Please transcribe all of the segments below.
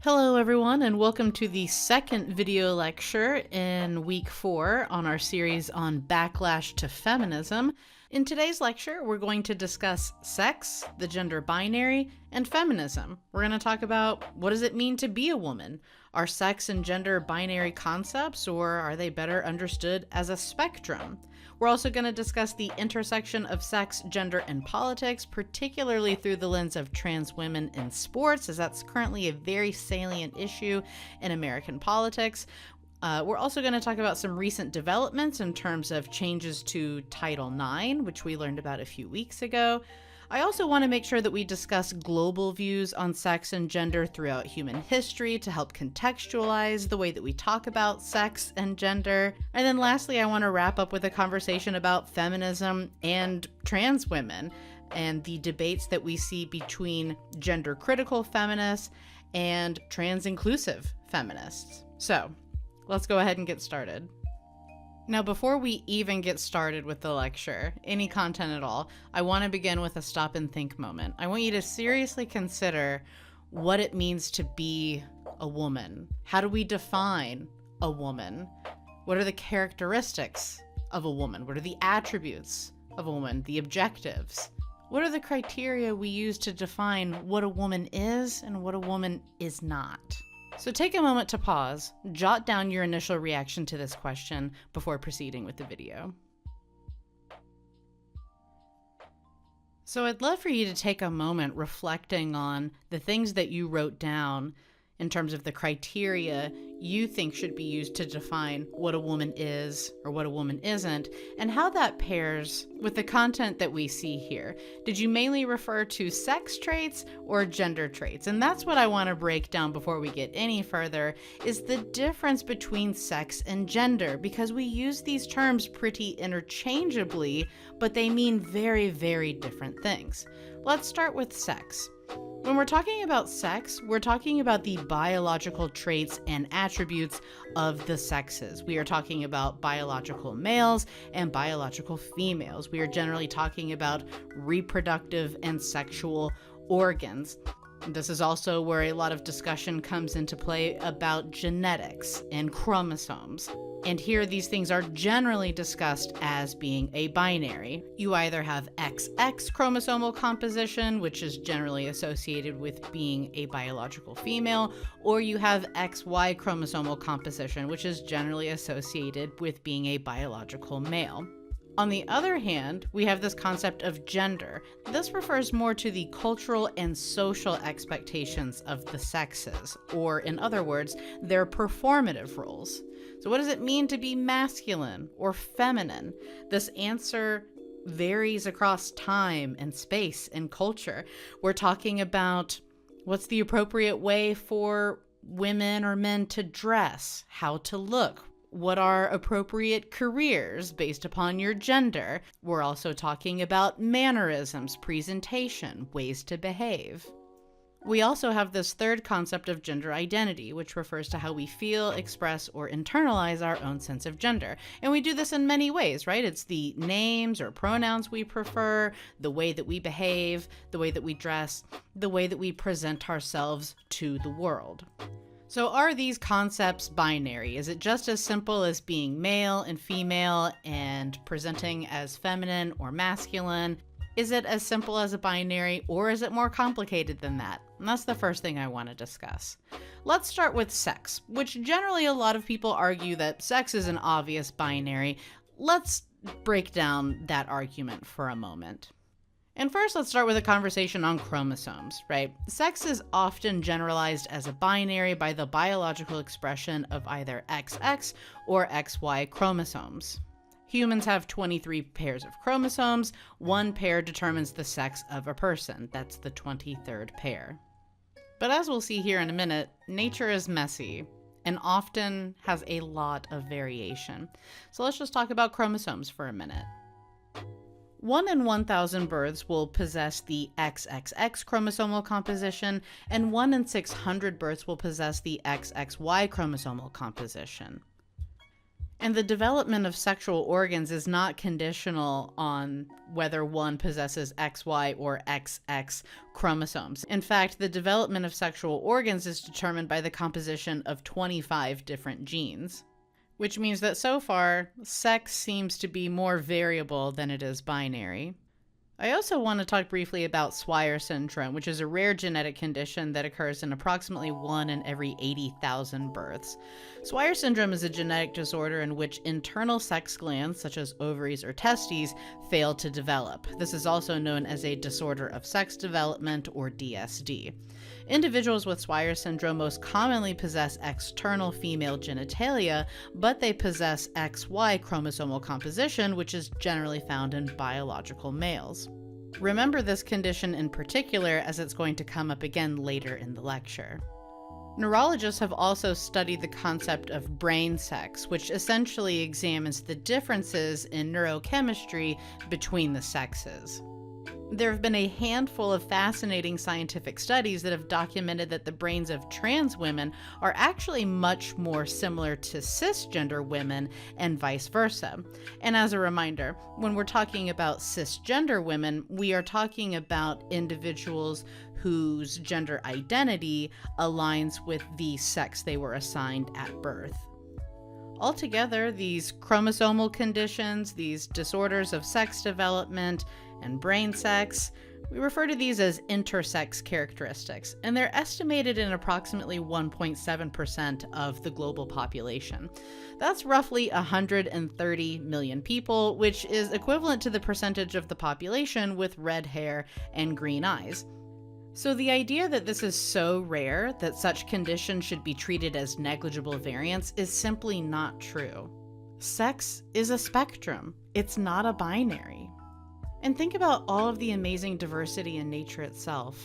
Hello everyone, and welcome to the second video lecture in week 4 on our series on backlash to feminism. In today's lecture, we're going to discuss sex, the gender binary, and feminism. We're going to talk about what does it mean to be a woman? Are sex and gender binary concepts, or are they better understood as a spectrum? We're also going to discuss the intersection of sex, gender, and politics, particularly through the lens of trans women in sports, as that's currently a very salient issue in American politics. We're also going to talk about some recent developments in terms of changes to Title IX, which we learned about a few weeks ago. I also want to make sure that we discuss global views on sex and gender throughout human history to help contextualize the way that we talk about sex and gender. And then lastly, I want to wrap up with a conversation about feminism and trans women and the debates that we see between gender critical feminists and trans inclusive feminists. So let's go ahead and get started. Now, before we even get started with the lecture, any content at all, I want to begin with a stop and think moment. I want you to seriously consider what it means to be a woman. How do we define a woman? What are the characteristics of a woman? What are the attributes of a woman? The objectives? What are the criteria we use to define what a woman is and what a woman is not? So take a moment to pause, jot down your initial reaction to this question before proceeding with the video. So I'd love for you to take a moment reflecting on the things that you wrote down in terms of the criteria you think should be used to define what a woman is or what a woman isn't, and how that pairs with the content that we see here. Did you mainly refer to sex traits or gender traits? And that's what I want to break down before we get any further, is the difference between sex and gender, because we use these terms pretty interchangeably, but they mean very, very different things. Let's start with sex. When we're talking about sex, we're talking about the biological traits and attributes of the sexes. We are talking about biological males and biological females. We are generally talking about reproductive and sexual organs. This is also where a lot of discussion comes into play about genetics and chromosomes. And here these things are generally discussed as being a binary. You either have XX chromosomal composition, which is generally associated with being a biological female, or you have XY chromosomal composition, which is generally associated with being a biological male. On the other hand, we have this concept of gender. This refers more to the cultural and social expectations of the sexes, or in other words, their performative roles. So what does it mean to be masculine or feminine? This answer varies across time and space and culture. We're talking about what's the appropriate way for women or men to dress, how to look, what are appropriate careers based upon your gender. We're also talking about mannerisms, presentation, ways to behave. We also have this third concept of gender identity, which refers to how we feel, express, or internalize our own sense of gender. And we do this in many ways, right? It's the names or pronouns we prefer, the way that we behave, the way that we dress, the way that we present ourselves to the world. So are these concepts binary? Is it just as simple as being male and female and presenting as feminine or masculine? Is it as simple as a binary, or is it more complicated than that? And that's the first thing I want to discuss. Let's start with sex, which generally a lot of people argue that sex is an obvious binary. Let's break down that argument for a moment. And first, let's start with a conversation on chromosomes, right? Sex is often generalized as a binary by the biological expression of either XX or XY chromosomes. Humans have 23 pairs of chromosomes. One pair determines the sex of a person. That's the 23rd pair. But as we'll see here in a minute, nature is messy and often has a lot of variation. So let's just talk about chromosomes for a minute. 1 in 1,000 births will possess the XXX chromosomal composition, and 1 in 600 births will possess the XXY chromosomal composition. And the development of sexual organs is not conditional on whether one possesses XY or XX chromosomes. In fact, the development of sexual organs is determined by the composition of 25 different genes, which means that so far, sex seems to be more variable than it is binary. I also want to talk briefly about Swyer syndrome, which is a rare genetic condition that occurs in approximately 1 in every 80,000 births. Swyer syndrome is a genetic disorder in which internal sex glands, such as ovaries or testes, fail to develop. This is also known as a disorder of sex development, or DSD. Individuals with Swyer syndrome most commonly possess external female genitalia, but they possess XY chromosomal composition, which is generally found in biological males. Remember this condition in particular, as it's going to come up again later in the lecture. Neurologists have also studied the concept of brain sex, which essentially examines the differences in neurochemistry between the sexes. There have been a handful of fascinating scientific studies that have documented that the brains of trans women are actually much more similar to cisgender women and vice versa. And as a reminder, when we're talking about cisgender women, we are talking about individuals whose gender identity aligns with the sex they were assigned at birth. Altogether, these chromosomal conditions, these disorders of sex development, and brain sex, we refer to these as intersex characteristics, and they're estimated in approximately 1.7% of the global population. That's roughly 130 million people, which is equivalent to the percentage of the population with red hair and green eyes. So the idea that this is so rare that such conditions should be treated as negligible variants is simply not true. Sex is a spectrum. It's not a binary. And think about all of the amazing diversity in nature itself.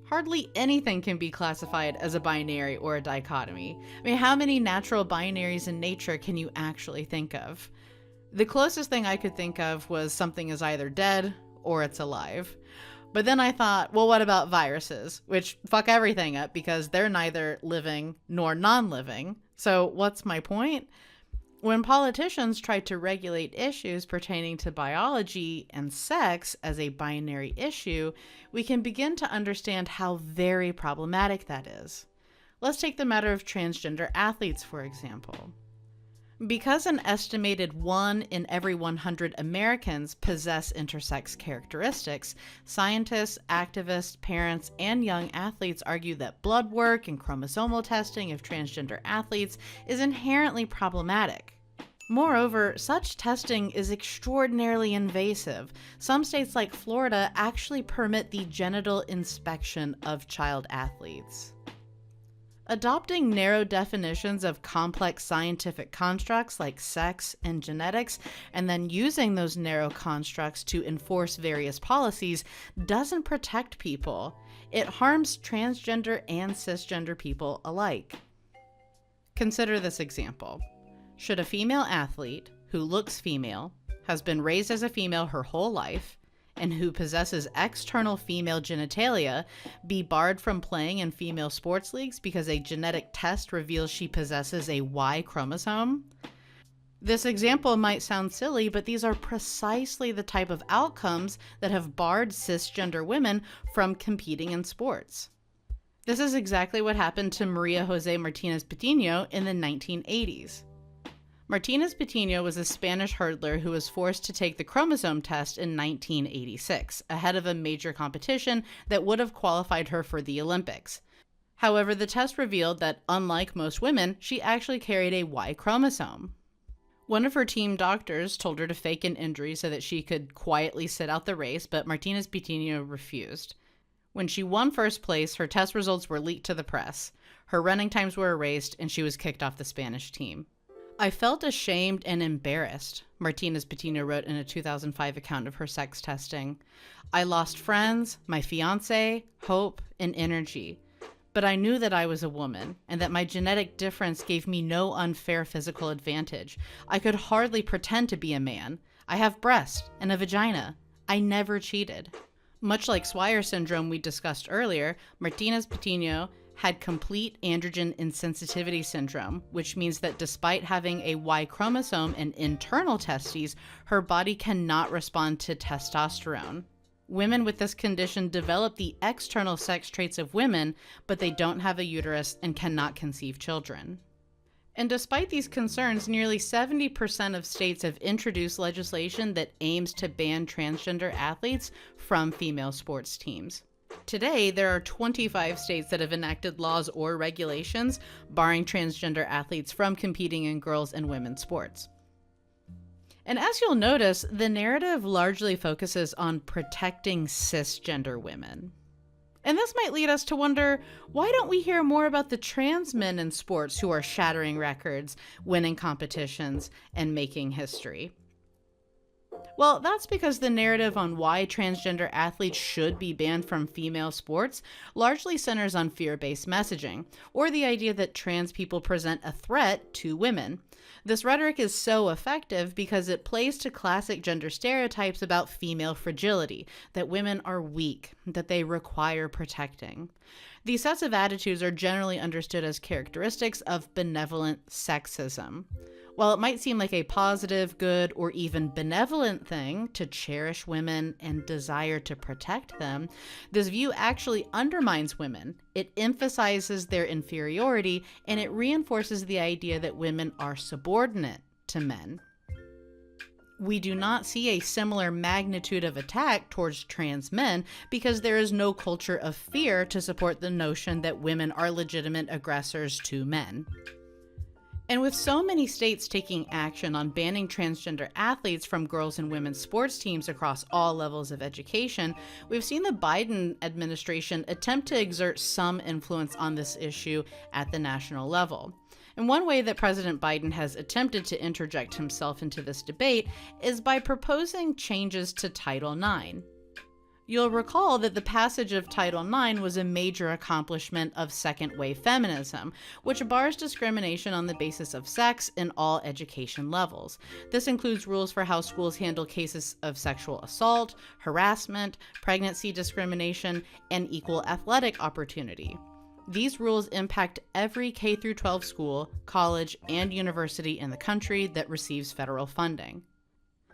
Hardly anything can be classified as a binary or a dichotomy. I mean, how many natural binaries in nature can you actually think of? The closest thing I could think of was something is either dead or it's alive. But then I thought, well, what about viruses? Which fuck everything up because they're neither living nor non-living. So what's my point? When politicians try to regulate issues pertaining to biology and sex as a binary issue, we can begin to understand how very problematic that is. Let's take the matter of transgender athletes, for example. Because an estimated 1 in every 100 Americans possess intersex characteristics, scientists, activists, parents, and young athletes argue that blood work and chromosomal testing of transgender athletes is inherently problematic. Moreover, such testing is extraordinarily invasive. Some states like Florida actually permit the genital inspection of child athletes. Adopting narrow definitions of complex scientific constructs like sex and genetics, and then using those narrow constructs to enforce various policies doesn't protect people. It harms transgender and cisgender people alike. Consider this example. Should a female athlete who looks female, has been raised as a female her whole life, and who possesses external female genitalia be barred from playing in female sports leagues because a genetic test reveals she possesses a Y chromosome? This example might sound silly, but these are precisely the type of outcomes that have barred cisgender women from competing in sports. This is exactly what happened to Maria Jose Martinez Patino in the 1980s. Martinez Patino was a Spanish hurdler who was forced to take the chromosome test in 1986, ahead of a major competition that would have qualified her for the Olympics. However, the test revealed that, unlike most women, she actually carried a Y chromosome. One of her team doctors told her to fake an injury so that she could quietly sit out the race, but Martinez Patino refused. When she won first place, her test results were leaked to the press. Her running times were erased, and she was kicked off the Spanish team. I felt ashamed and embarrassed, Martinez Patino wrote in a 2005 account of her sex testing. I lost friends, my fiancé, hope, and energy. But I knew that I was a woman, and that my genetic difference gave me no unfair physical advantage. I could hardly pretend to be a man. I have breasts and a vagina. I never cheated. Much like Swyer syndrome we discussed earlier, Martinez Patino had complete androgen insensitivity syndrome, which means that despite having a Y chromosome and internal testes, her body cannot respond to testosterone. Women with this condition develop the external sex traits of women, but they don't have a uterus and cannot conceive children. And despite these concerns, nearly 70% of states have introduced legislation that aims to ban transgender athletes from female sports teams. Today, there are 25 states that have enacted laws or regulations barring transgender athletes from competing in girls' and women's sports. And as you'll notice, the narrative largely focuses on protecting cisgender women. And this might lead us to wonder, why don't we hear more about the trans men in sports who are shattering records, winning competitions, and making history? Well, that's because the narrative on why transgender athletes should be banned from female sports largely centers on fear-based messaging, or the idea that trans people present a threat to women. This rhetoric is so effective because it plays to classic gender stereotypes about female fragility, that women are weak, that they require protecting. These sets of attitudes are generally understood as characteristics of benevolent sexism. While it might seem like a positive, good, or even benevolent thing to cherish women and desire to protect them, this view actually undermines women. It emphasizes their inferiority, and it reinforces the idea that women are subordinate to men. We do not see a similar magnitude of attack towards trans men because there is no culture of fear to support the notion that women are legitimate aggressors to men. And with so many states taking action on banning transgender athletes from girls' and women's sports teams across all levels of education, we've seen the Biden administration attempt to exert some influence on this issue at the national level. And one way that President Biden has attempted to interject himself into this debate is by proposing changes to Title IX. You'll recall that the passage of Title IX was a major accomplishment of second-wave feminism, which bars discrimination on the basis of sex in all education levels. This includes rules for how schools handle cases of sexual assault, harassment, pregnancy discrimination, and equal athletic opportunity. These rules impact every K-12 school, college, and university in the country that receives federal funding.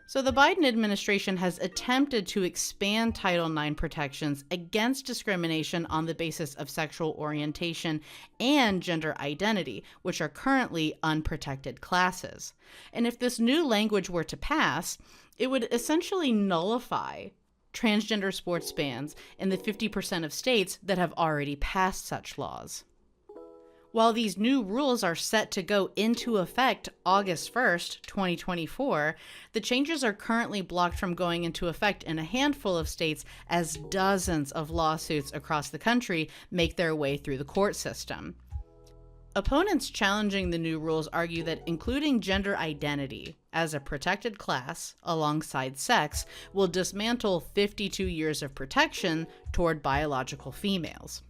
So the Biden administration has attempted to expand Title IX protections against discrimination on the basis of sexual orientation and gender identity, which are currently unprotected classes. And if this new language were to pass, it would essentially nullify transgender sports bans in the 50% of states that have already passed such laws. While these new rules are set to go into effect August 1st, 2024, the changes are currently blocked from going into effect in a handful of states as dozens of lawsuits across the country make their way through the court system. Opponents challenging the new rules argue that including gender identity as a protected class alongside sex will dismantle 52 years of protection toward biological females.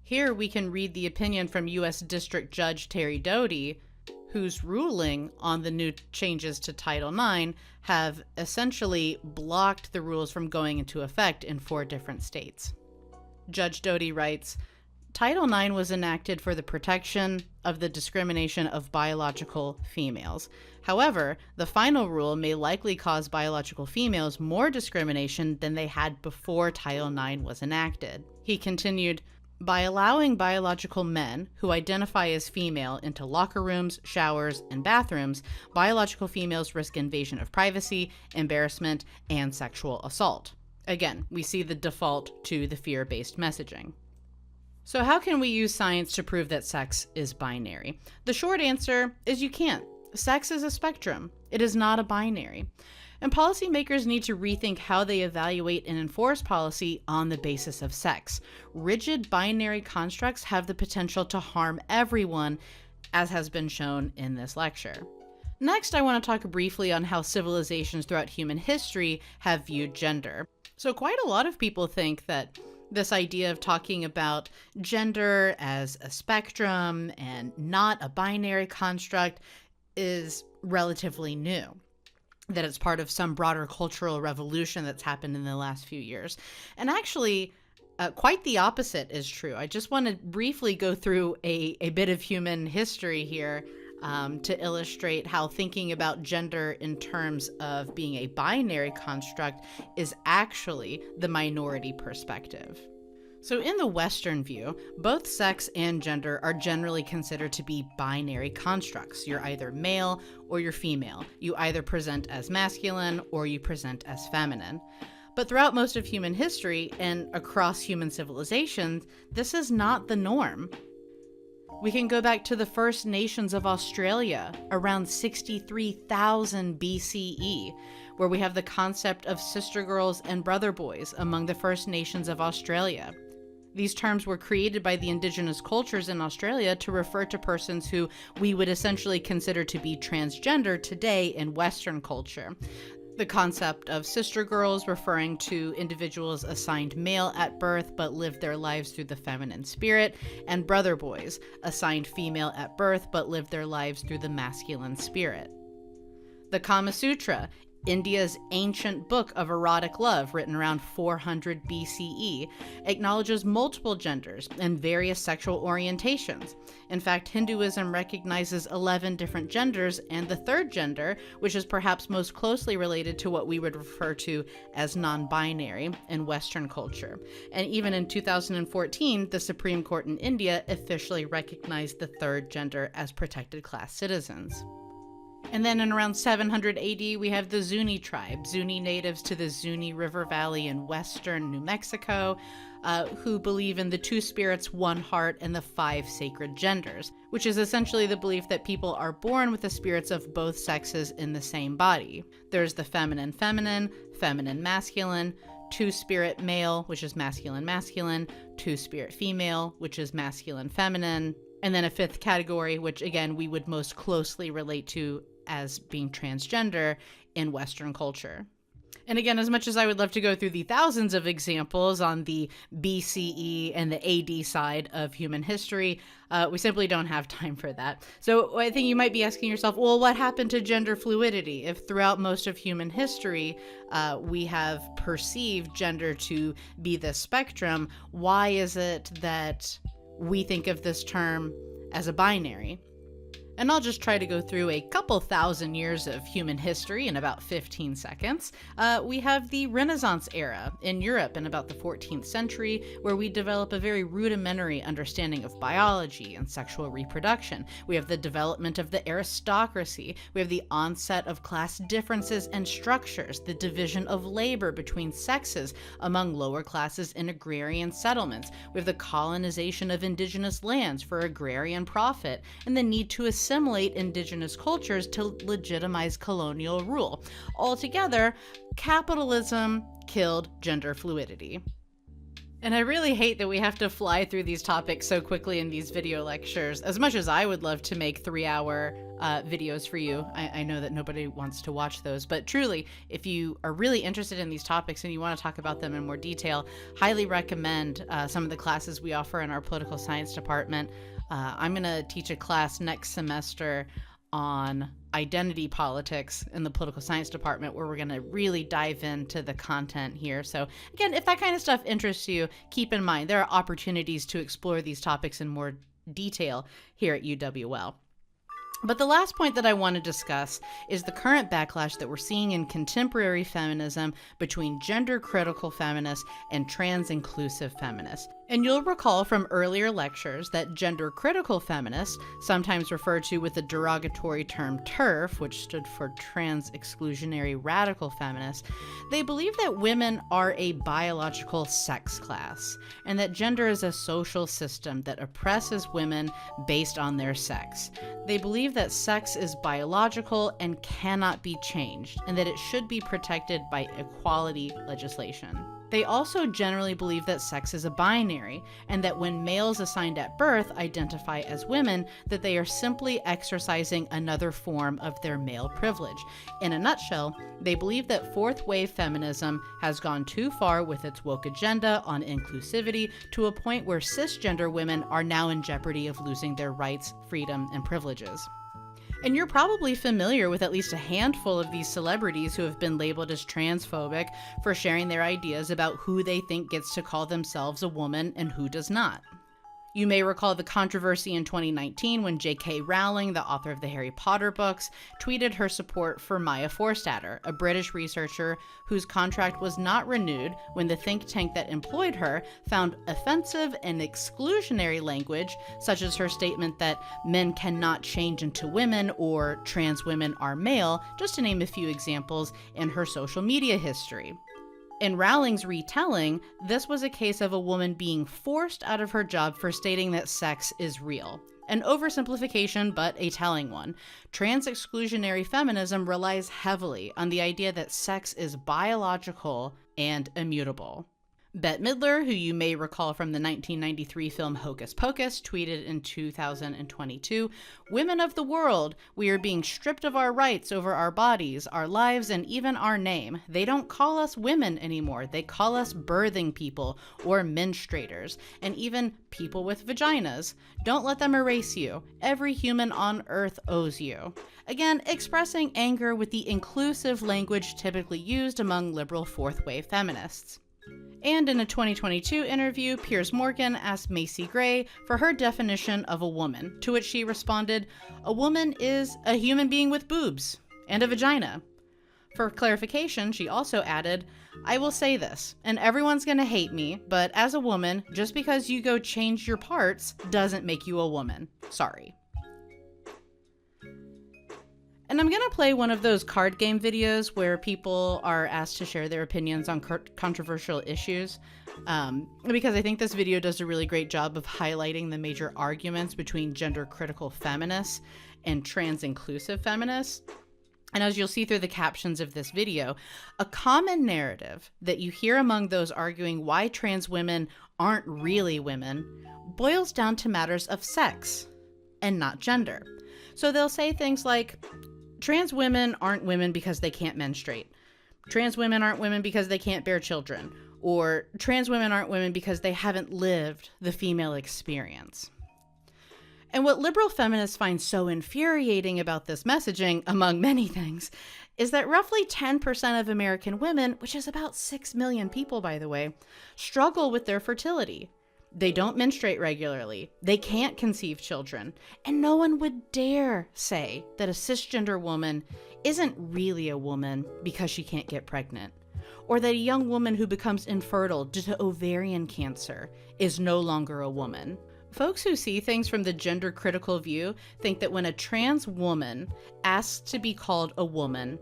Here we can read the opinion from U.S. District Judge Terry Doughty, whose ruling on the new changes to Title IX have essentially blocked the rules from going into effect in 4 different states. Judge Doughty writes, Title IX was enacted for the protection of the discrimination of biological females. However, the final rule may likely cause biological females more discrimination than they had before Title IX was enacted. He continued, by allowing biological men who identify as female into locker rooms, showers, and bathrooms, biological females risk invasion of privacy, embarrassment, and sexual assault. Again, we see the default to the fear-based messaging. So how can we use science to prove that sex is binary? The short answer is you can't. Sex is a spectrum. It is not a binary. And policymakers need to rethink how they evaluate and enforce policy on the basis of sex. Rigid binary constructs have the potential to harm everyone, as has been shown in this lecture. Next, I want to talk briefly on how civilizations throughout human history have viewed gender. So quite a lot of people think that this idea of talking about gender as a spectrum and not a binary construct is relatively new, that it's part of some broader cultural revolution that's happened in the last few years. And actually, Quite the opposite is true. I just want to briefly go through a bit of human history here to illustrate how thinking about gender in terms of being a binary construct is actually the minority perspective. So in the Western view, both sex and gender are generally considered to be binary constructs. You're either male or you're female. You either present as masculine or you present as feminine. But throughout most of human history and across human civilizations, this is not the norm. We can go back to the First Nations of Australia around 63,000 BCE, where we have the concept of sister girls and brother boys among the First Nations of Australia. These terms were created by the indigenous cultures in Australia to refer to persons who we would essentially consider to be transgender today in Western culture. The concept of sister girls referring to individuals assigned male at birth but lived their lives through the feminine spirit, and brother boys assigned female at birth but lived their lives through the masculine spirit. The Kama Sutra, India's ancient book of erotic love written around 400 BCE, acknowledges multiple genders and various sexual orientations. In fact, Hinduism recognizes 11 different genders, and the third gender, which is perhaps most closely related to what we would refer to as non-binary in Western culture. And even in 2014, the Supreme Court in India officially recognized the third gender as protected class citizens. And then in around 700 AD, we have the Zuni tribe, Zuni natives to the Zuni River Valley in western New Mexico, who believe in the two spirits, one heart, and the 5 sacred genders, which is essentially the belief that people are born with the spirits of both sexes in the same body. There's the feminine feminine, feminine masculine, two-spirit male, which is masculine masculine, two-spirit female, which is masculine feminine, and then a fifth category, which again we would most closely relate to as being transgender in Western culture. And again, as much as I would love to go through the thousands of examples on the BCE and the AD side of human history, we simply don't have time for that. So I think you might be asking yourself, well, what happened to gender fluidity? If throughout most of human history, we have perceived gender to be the spectrum, why is it that we think of this term as a binary? And I'll just try to go through a couple thousand years of human history in about 15 seconds. We have the Renaissance era in Europe in about the 14th century, where we develop a very rudimentary understanding of biology and sexual reproduction. We have the development of the aristocracy. We have the onset of class differences and structures, the division of labor between sexes among lower classes in agrarian settlements. We have the colonization of indigenous lands for agrarian profit, and the need to assimilate indigenous cultures to legitimize colonial rule. Altogether, capitalism killed gender fluidity. And I really hate that we have to fly through these topics so quickly in these video lectures. As much as I would love to make 3-hour videos for you, I know that nobody wants to watch those, but truly, if you are really interested in these topics and you want to talk about them in more detail, highly recommend some of the classes we offer in our political science department. I'm going to teach a class next semester on identity politics in the political science department, where we're going to really dive into the content here. So again, if that kind of stuff interests you, keep in mind there are opportunities to explore these topics in more detail here at UWL. But the last point that I want to discuss is the current backlash that we're seeing in contemporary feminism between gender-critical feminists and trans-inclusive feminists. And you'll recall from earlier lectures that gender-critical feminists, sometimes referred to with the derogatory term TERF, which stood for Trans-Exclusionary Radical Feminists, they believe that women are a biological sex class, and that gender is a social system that oppresses women based on their sex. They believe that sex is biological and cannot be changed, and that it should be protected by equality legislation. They also generally believe that sex is a binary, and that when males assigned at birth identify as women, that they are simply exercising another form of their male privilege. In a nutshell, they believe that fourth wave feminism has gone too far with its woke agenda on inclusivity to a point where cisgender women are now in jeopardy of losing their rights, freedom, and privileges. And you're probably familiar with at least a handful of these celebrities who have been labeled as transphobic for sharing their ideas about who they think gets to call themselves a woman and who does not. You may recall the controversy in 2019 when J.K. Rowling, the author of the Harry Potter books, tweeted her support for Maya Forstater, a British researcher whose contract was not renewed when the think tank that employed her found offensive and exclusionary language, such as her statement that men cannot change into women or trans women are male, just to name a few examples, in her social media history. In Rowling's retelling, this was a case of a woman being forced out of her job for stating that sex is real. An oversimplification, but a telling one. Trans-exclusionary feminism relies heavily on the idea that sex is biological and immutable. Bette Midler, who you may recall from the 1993 film Hocus Pocus, tweeted in 2022, "Women of the world, we are being stripped of our rights over our bodies, our lives, and even our name. They don't call us women anymore. They call us birthing people or menstruators, and even people with vaginas. Don't let them erase you. Every human on Earth owes you." Again, expressing anger with the inclusive language typically used among liberal fourth-wave feminists. And in a 2022 interview, Piers Morgan asked Macy Gray for her definition of a woman, to which she responded, "A woman is a human being with boobs and a vagina." For clarification, she also added, "I will say this, and everyone's gonna hate me, but as a woman, just because you go change your parts doesn't make you a woman. Sorry." And I'm going to play one of those card game videos where people are asked to share their opinions on controversial issues, because I think this video does a really great job of highlighting the major arguments between gender-critical feminists and trans-inclusive feminists. And as you'll see through the captions of this video, a common narrative that you hear among those arguing why trans women aren't really women boils down to matters of sex and not gender. So they'll say things like, trans women aren't women because they can't menstruate. Trans women aren't women because they can't bear children. Or trans women aren't women because they haven't lived the female experience. And what liberal feminists find so infuriating about this messaging, among many things, is that roughly 10% of American women, which is about 6 million people by the way, struggle with their fertility. They don't menstruate regularly, they can't conceive children, and no one would dare say that a cisgender woman isn't really a woman because she can't get pregnant, or that a young woman who becomes infertile due to ovarian cancer is no longer a woman. Folks who see things from the gender-critical view think that when a trans woman asks to be called a woman,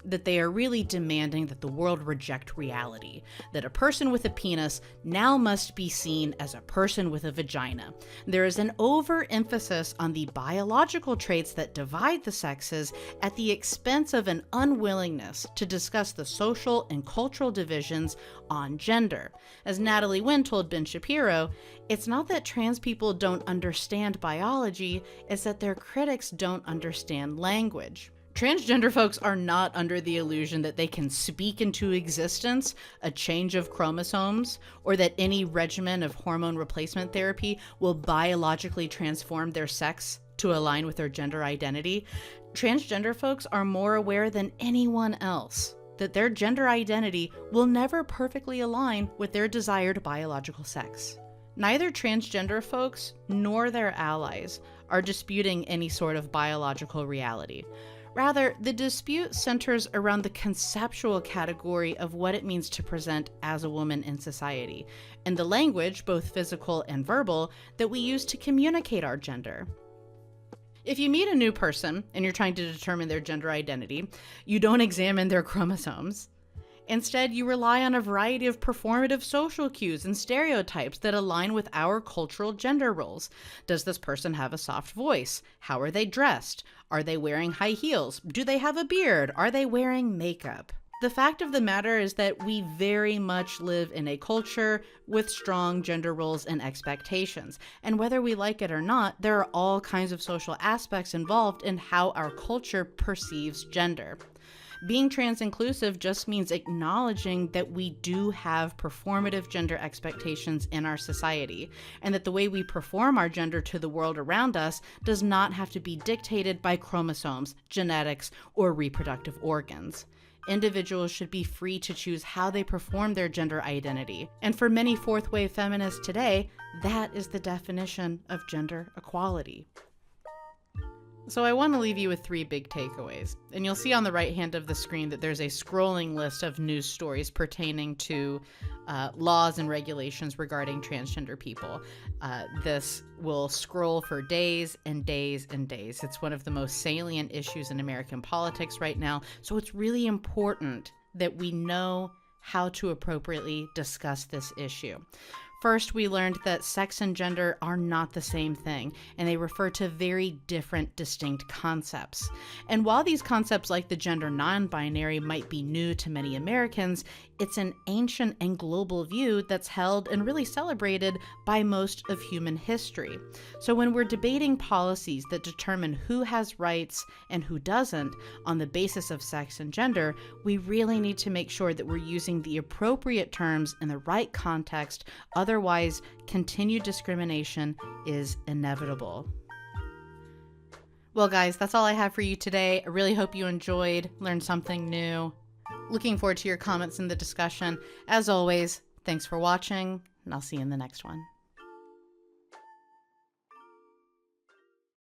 that they are really demanding that the world reject reality, that a person with a penis now must be seen as a person with a vagina. There is an overemphasis on the biological traits that divide the sexes at the expense of an unwillingness to discuss the social and cultural divisions on gender. As Natalie Wynn told Ben Shapiro, "It's not that trans people don't understand biology, it's that their critics don't understand language." Transgender folks are not under the illusion that they can speak into existence a change of chromosomes, or that any regimen of hormone replacement therapy will biologically transform their sex to align with their gender identity. Transgender folks are more aware than anyone else that their gender identity will never perfectly align with their desired biological sex. Neither transgender folks nor their allies are disputing any sort of biological reality. Rather, the dispute centers around the conceptual category of what it means to present as a woman in society, and the language, both physical and verbal, that we use to communicate our gender. If you meet a new person and you're trying to determine their gender identity, you don't examine their chromosomes. Instead, you rely on a variety of performative social cues and stereotypes that align with our cultural gender roles. Does this person have a soft voice? How are they dressed? Are they wearing high heels? Do they have a beard? Are they wearing makeup? The fact of the matter is that we very much live in a culture with strong gender roles and expectations. And whether we like it or not, there are all kinds of social aspects involved in how our culture perceives gender. Being trans inclusive just means acknowledging that we do have performative gender expectations in our society, and that the way we perform our gender to the world around us does not have to be dictated by chromosomes, genetics, or reproductive organs. Individuals should be free to choose how they perform their gender identity. And for many fourth wave feminists today, that is the definition of gender equality. So I want to leave you with 3 big takeaways. And you'll see on the right hand of the screen that there's a scrolling list of news stories pertaining to laws and regulations regarding transgender people. This will scroll for days and days and days. It's one of the most salient issues in American politics right now. So it's really important that we know how to appropriately discuss this issue. First, we learned that sex and gender are not the same thing, and they refer to very different, distinct concepts. And while these concepts like the gender non-binary might be new to many Americans, it's an ancient and global view that's held and really celebrated by most of human history. So when we're debating policies that determine who has rights and who doesn't on the basis of sex and gender, we really need to make sure that we're using the appropriate terms in the right context. Otherwise, continued discrimination is inevitable. Well, guys, that's all I have for you today. I really hope you enjoyed, learned something new. Looking forward to your comments in the discussion. As always, thanks for watching, and I'll see you in the next one.